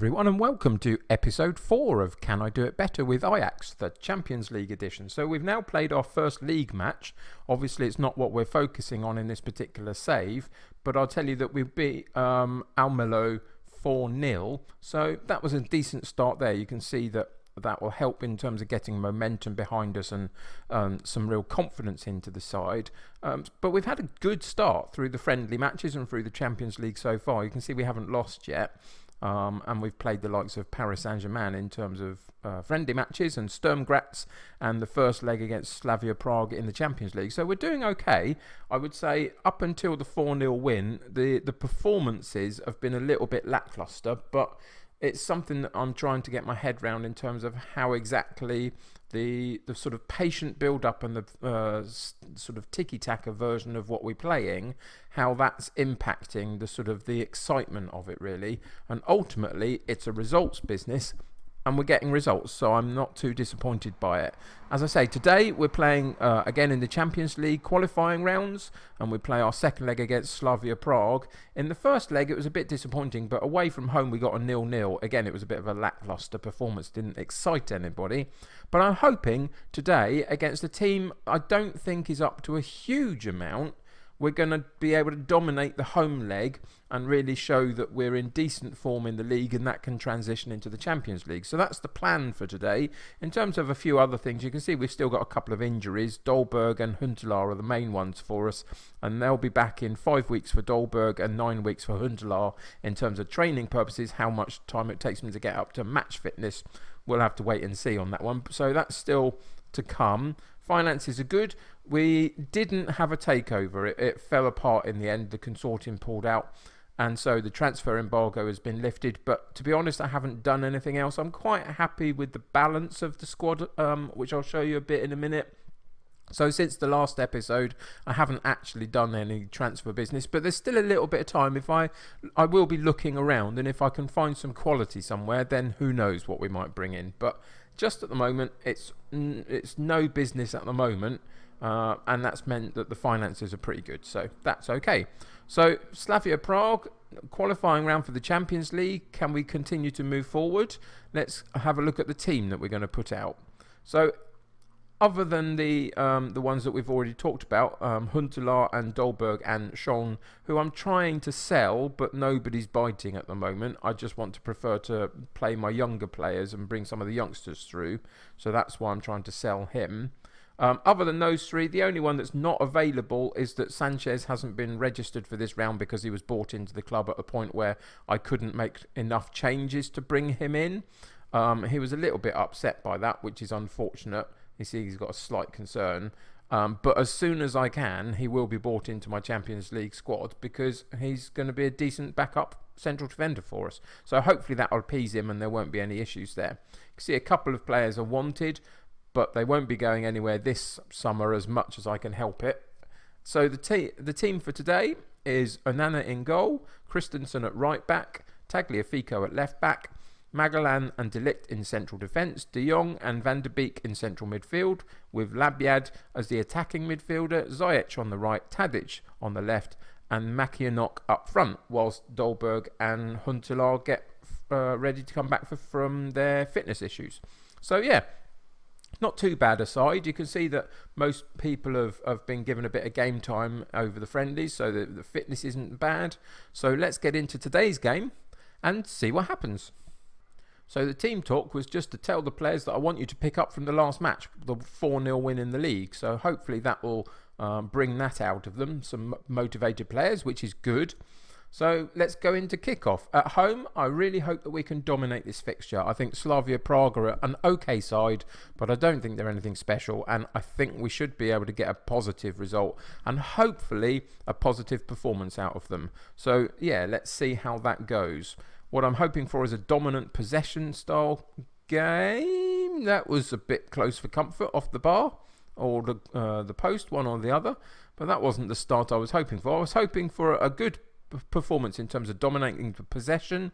everyone, and welcome to episode 4 of Can I Do It Better with Ajax, the Champions League edition. So we've now played our first league match. Obviously it's not what we're focusing on in this particular save, but I'll tell you that we beat Almelo 4-0, so that was a decent start there. You can see that will help in terms of getting momentum behind us and some real confidence into the side. But we've had a good start through the friendly matches and through the Champions League so far. You can see we haven't lost yet. And we've played the likes of Paris Saint-Germain in terms of friendly matches and Sturm Graz and the first leg against Slavia Prague in the Champions League. So we're doing okay. I would say up until the 4-0 win, the performances have been a little bit lackluster, but it's something that I'm trying to get my head around in terms of how exactly the sort of patient build-up and the sort of tiki-taka version of what we're playing, how that's impacting the sort of the excitement of it really. And ultimately, it's a results business, and we're getting results, so I'm not too disappointed by it. As I say, today we're playing again in the Champions League qualifying rounds, and we play our second leg against Slavia Prague. In the first leg it was a bit disappointing, but away from home we got a 0-0. Again, it was a bit of a lackluster performance, didn't excite anybody. But I'm hoping today against a team I don't think is up to a huge amount, we're going to be able to dominate the home leg and really show that we're in decent form in the league, and that can transition into the Champions League. So that's the plan for today. In terms of a few other things, you can see we've still got a couple of injuries. Dolberg and Huntelaar are the main ones for us, and they'll be back in 5 weeks for Dolberg and 9 weeks for Huntelaar. In terms of training purposes, how much time it takes them to get up to match fitness, we'll have to wait and see on that one. So that's still to come. Finances are good. We didn't have a takeover. It fell apart in the end. The consortium pulled out, and so the transfer embargo has been lifted. But to be honest, I haven't done anything else. I'm quite happy with the balance of the squad, which I'll show you a bit in a minute. So since the last episode, I haven't actually done any transfer business, but there's still a little bit of time. If I will be looking around, and if I can find some quality somewhere, then who knows what we might bring in. But just at the moment, it's no business at the moment, and that's meant that the finances are pretty good, so that's okay. So Slavia Prague, qualifying round for the Champions League. Can we continue to move forward? Let's have a look at the team that we're going to put out. So other than the ones that we've already talked about, Huntelaar and Dolberg and Schoen, who I'm trying to sell, but nobody's biting at the moment. I just want to prefer to play my younger players and bring some of the youngsters through. So that's why I'm trying to sell him. Other than those three, the only one that's not available is that Sanchez hasn't been registered for this round because he was bought into the club at a point where I couldn't make enough changes to bring him in. He was a little bit upset by that, which is unfortunate. You see he's got a slight concern. But as soon as I can, he will be brought into my Champions League squad because he's going to be a decent backup central defender for us. So hopefully that will appease him and there won't be any issues there. You can see a couple of players are wanted, but they won't be going anywhere this summer as much as I can help it. So the team for today is Onana in goal, Christensen at right back, Tagliafico at left back, Magellan and De Ligt in central defence, De Jong and Van der Beek in central midfield, with Labyad as the attacking midfielder, Ziyech on the right, Tadic on the left, and Makianok up front, whilst Dolberg and Huntelaar get ready to come back from their fitness issues. So yeah, not too bad a side. You can see that most people have been given a bit of game time over the friendlies, so the fitness isn't bad. So let's get into today's game and see what happens. So the team talk was just to tell the players that I want you to pick up from the last match, the 4-0 win in the league. So hopefully that will bring that out of them, some motivated players, which is good. So let's go into kickoff. At home, I really hope that we can dominate this fixture. I think Slavia Prague are an okay side, but I don't think they're anything special. And I think we should be able to get a positive result and hopefully a positive performance out of them. So yeah, let's see how that goes. What I'm hoping for is a dominant possession style game. That was a bit close for comfort off the bar or the post, one or the other. But that wasn't the start I was hoping for. I was hoping for a good performance in terms of dominating the possession,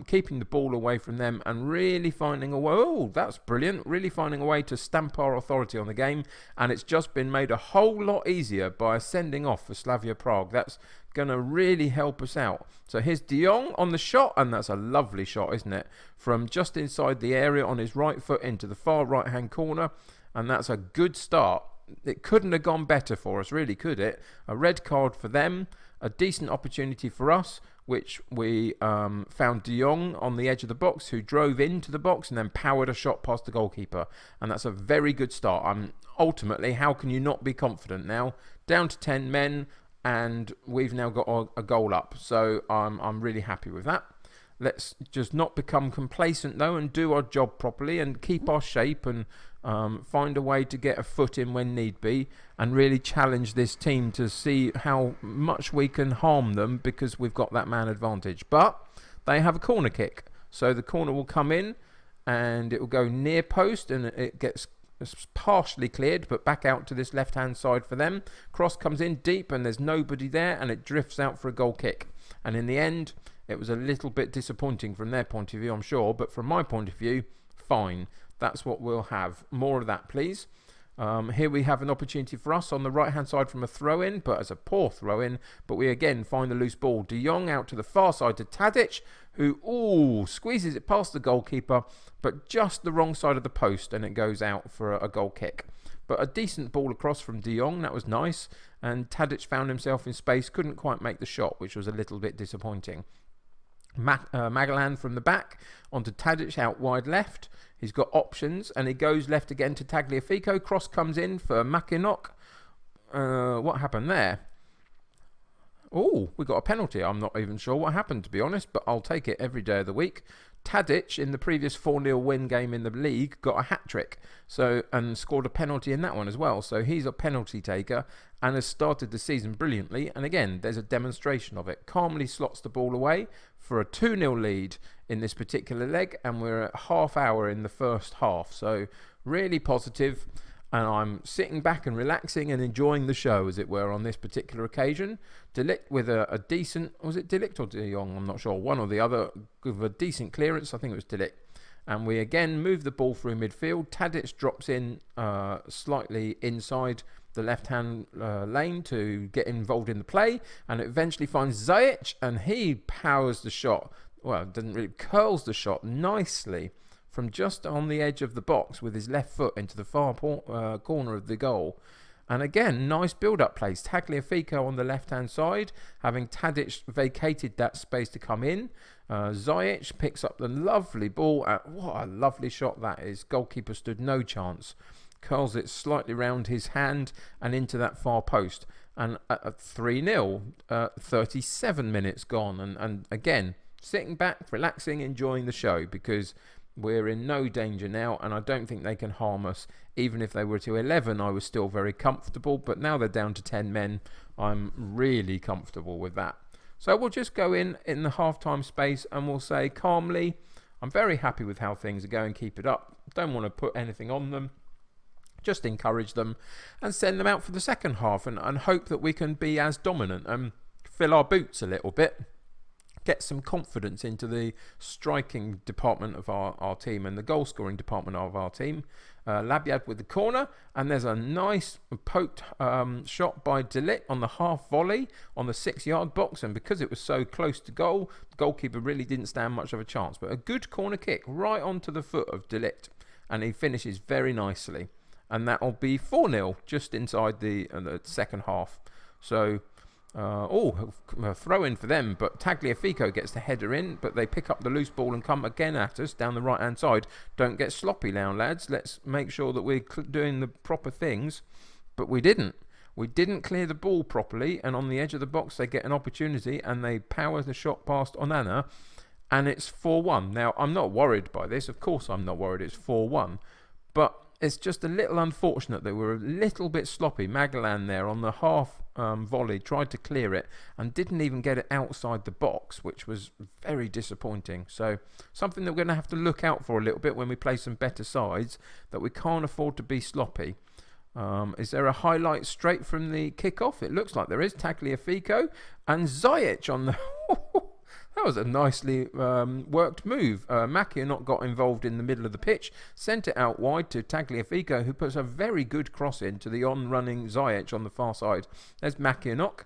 keeping the ball away from them, and really finding a way. Oh, that's brilliant! Really finding a way to stamp our authority on the game, and it's just been made a whole lot easier by a sending off for Slavia Prague. That's going to really help us out. So here's De Jong on the shot, and that's a lovely shot, isn't it? From just inside the area on his right foot into the far right-hand corner, and that's a good start. It couldn't have gone better for us, really, could it? A red card for them, a decent opportunity for us, which we found De Jong on the edge of the box, who drove into the box and then powered a shot past the goalkeeper. And that's a very good start. Ultimately, how can you not be confident now? Down to 10 men, and we've now got a goal up. So I'm really happy with that. Let's just not become complacent, though, and do our job properly and keep our shape and find a way to get a foot in when need be, and really challenge this team to see how much we can harm them, because we've got that man advantage. But they have a corner kick, so the corner will come in and it will go near post, and it gets partially cleared, but back out to this left hand side for them. Cross comes in deep and there's nobody there, and it drifts out for a goal kick. And in the end, it was a little bit disappointing from their point of view, I'm sure, but from my point of view, fine. That's what we'll have. More of that, please. Here we have an opportunity for us on the right-hand side from a throw-in, but as a poor throw-in. But we again find the loose ball. De Jong out to the far side to Tadic, who squeezes it past the goalkeeper, but just the wrong side of the post, and it goes out for a goal kick. But a decent ball across from De Jong, that was nice. And Tadic found himself in space, couldn't quite make the shot, which was a little bit disappointing. Magellan from the back onto Tadic out wide left. He's got options, and he goes left again to Tagliafico. Cross comes in for Mackinock. What happened there? Oh, we got a penalty. I'm not even sure what happened, to be honest, but I'll take it every day of the week. Tadic, in the previous 4-0 win game in the league, got a hat-trick and scored a penalty in that one as well. So he's a penalty taker and has started the season brilliantly. And again, there's a demonstration of it. Calmly slots the ball away for a 2-0 lead in this particular leg, and we're at half hour in the first half. So really positive. And I'm sitting back and relaxing and enjoying the show, as it were, on this particular occasion. De Ligt with a decent... Was it De Ligt or De Jong? I'm not sure. One or the other with a decent clearance. I think it was De Ligt. And we again move the ball through midfield. Tadic drops in slightly inside the left-hand lane to get involved in the play. And it eventually finds Zajic, and he powers the shot. Well, doesn't really... curls the shot nicely from just on the edge of the box with his left foot into the far corner of the goal. And again, nice build-up plays. Tagliafico on the left-hand side, having Tadic vacated that space to come in. Zajic picks up the lovely ball. What a lovely shot that is. Goalkeeper stood no chance. Curls it slightly round his hand and into that far post. And at 3-0, 37 minutes gone. And again, sitting back, relaxing, enjoying the show, because we're in no danger now, and I don't think they can harm us. Even if they were to 11, I was still very comfortable, but now they're down to 10 men. I'm really comfortable with that. So we'll just go in the half-time space, and we'll say calmly, I'm very happy with how things are going, keep it up. Don't want to put anything on them. Just encourage them and send them out for the second half, and hope that we can be as dominant and fill our boots a little bit. Get some confidence into the striking department of our team and the goal scoring department of our team. Labyad with the corner, and there's a nice poked shot by De Ligt on the half volley on the 6-yard box, and because it was so close to goal, the goalkeeper really didn't stand much of a chance, but a good corner kick right onto the foot of De Ligt, and he finishes very nicely, and that'll be 4-0 just inside the second half. So a throw in for them, but Tagliafico gets the header in, but they pick up the loose ball and come again at us down the right hand side. Don't get sloppy now, lads. Let's make sure that we're doing the proper things. But we didn't clear the ball properly, and on the edge of the box they get an opportunity and they power the shot past Onana, and it's 4-1. Now, I'm not worried by this. Of course I'm not worried. It's 4-1, but it's just a little unfortunate that we're a little bit sloppy. Magellan there on the half volley tried to clear it and didn't even get it outside the box, which was very disappointing. So something that we're going to have to look out for a little bit when we play some better sides, that we can't afford to be sloppy. Is there a highlight straight from the kickoff? It looks like there is. Tagliafico and Ziyech on the... That was a nicely worked move. Makianok got involved in the middle of the pitch, sent it out wide to Tagliafico, who puts a very good cross into the on-running Ziyech on the far side. There's Makianok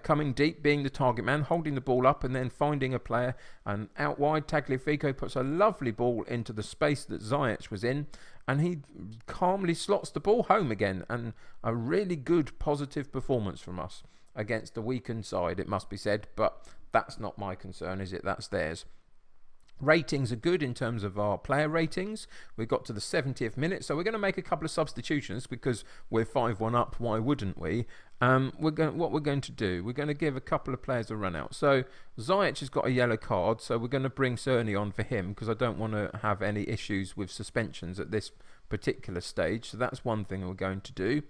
coming deep, being the target man, holding the ball up and then finding a player. And out wide, Tagliafico puts a lovely ball into the space that Ziyech was in, and he calmly slots the ball home again. And a really good, positive performance from us against a weakened side, it must be said, but that's not my concern, is it? That's theirs. Ratings are good in terms of our player ratings. We got to the 70th minute, so we're going to make a couple of substitutions because we're 5-1 up. Why wouldn't we? What we're going to do, we're going to give a couple of players a run out. So Ziyech has got a yellow card, so we're going to bring Cerny on for him because I don't want to have any issues with suspensions at this particular stage. So that's one thing we're going to do.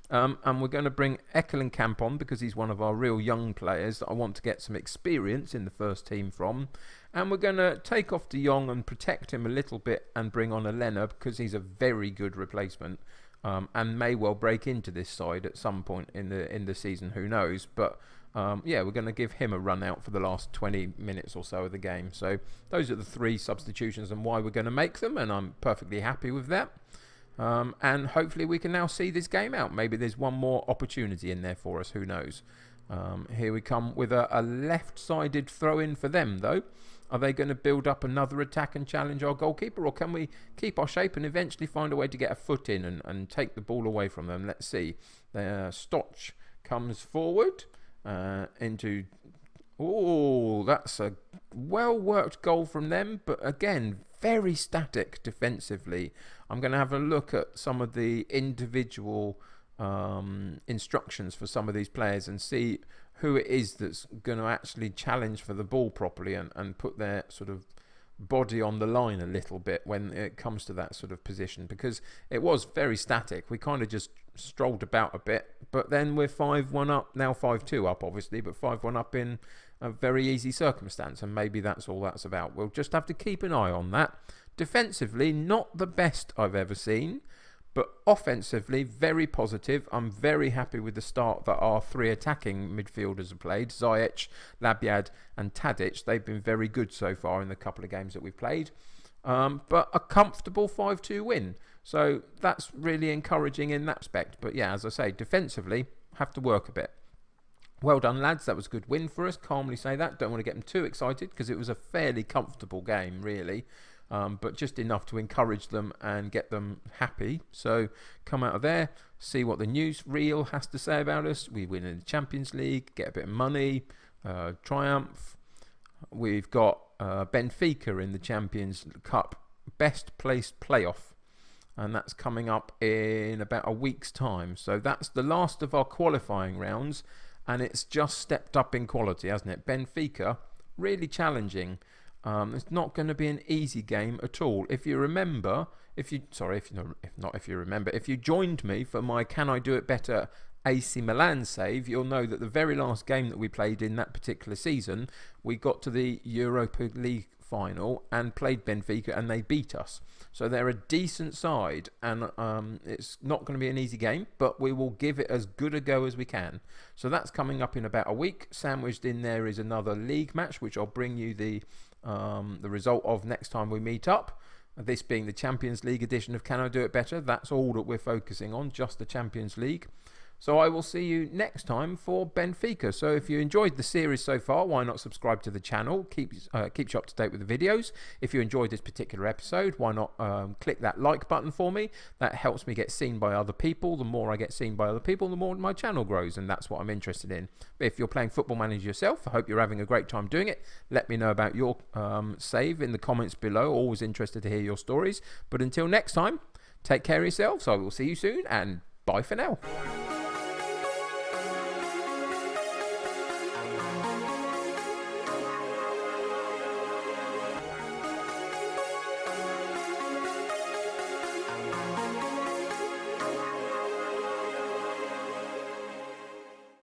And we're going to bring Ekkelenkamp on because he's one of our real young players that I want to get some experience in the first team from. And we're going to take off De Jong and protect him a little bit and bring on Elena because he's a very good replacement and may well break into this side at some point in the season. Who knows? But yeah, we're going to give him a run out for the last 20 minutes or so of the game. So those are the three substitutions and why we're going to make them, and I'm perfectly happy with that. And hopefully we can now see this game out. Maybe there's one more opportunity in there for us. Who knows? Here we come with a left-sided throw-in for them, though. Are they going to build up another attack and challenge our goalkeeper, or can we keep our shape and eventually find a way to get a foot in and take the ball away from them? Let's see. Stoch comes forward into... Oh, that's a well-worked goal from them, but again, very static defensively. I'm going to have a look at some of the individual instructions for some of these players and see who it is that's going to actually challenge for the ball properly and put their sort of body on the line a little bit when it comes to that sort of position, because it was very static. We kind of just strolled about a bit, but then we're 5-1 up, now 5-2 up obviously, but 5-1 up in a very easy circumstance, and maybe that's all that's about. We'll just have to keep an eye on that. Defensively, not the best I've ever seen, but offensively, very positive. I'm very happy with the start that our three attacking midfielders have played. Ziyech, Labyad and Tadic. They've been very good so far in the couple of games that we've played. But a comfortable 5-2 win. So that's really encouraging in that respect. But yeah, as I say, defensively, have to work a bit. Well done, lads. That was a good win for us. Calmly say that. Don't want to get them too excited because it was a fairly comfortable game, really. But just enough to encourage them and get them happy. So come out of there, see what the newsreel has to say about us. We win in the Champions League, get a bit of money, triumph. We've got Benfica in the Champions Cup best placed playoff, and that's coming up in about a week's time. So that's the last of our qualifying rounds, and it's just stepped up in quality, hasn't it? Benfica, really challenging. It's not going to be an easy game at all. If you remember, if you joined me for my Can I Do It Better AC Milan save, you'll know that the very last game that we played in that particular season, we got to the Europa League final and played Benfica and they beat us. So they're a decent side, and it's not going to be an easy game, but we will give it as good a go as we can. So that's coming up in about a week. Sandwiched in there is another league match, which I'll bring you the result of next time we meet up. This being the Champions League edition of Can I Do It Better? That's all that we're focusing on, just the Champions League. So I will see you next time for Benfica. So if you enjoyed the series so far, why not subscribe to the channel? Keeps you up to date with the videos. If you enjoyed this particular episode, why not click that like button for me? That helps me get seen by other people. The more I get seen by other people, the more my channel grows, and that's what I'm interested in. But if you're playing Football Manager yourself, I hope you're having a great time doing it. Let me know about your save in the comments below. Always interested to hear your stories. But until next time, take care of yourselves. I will see you soon, and bye for now.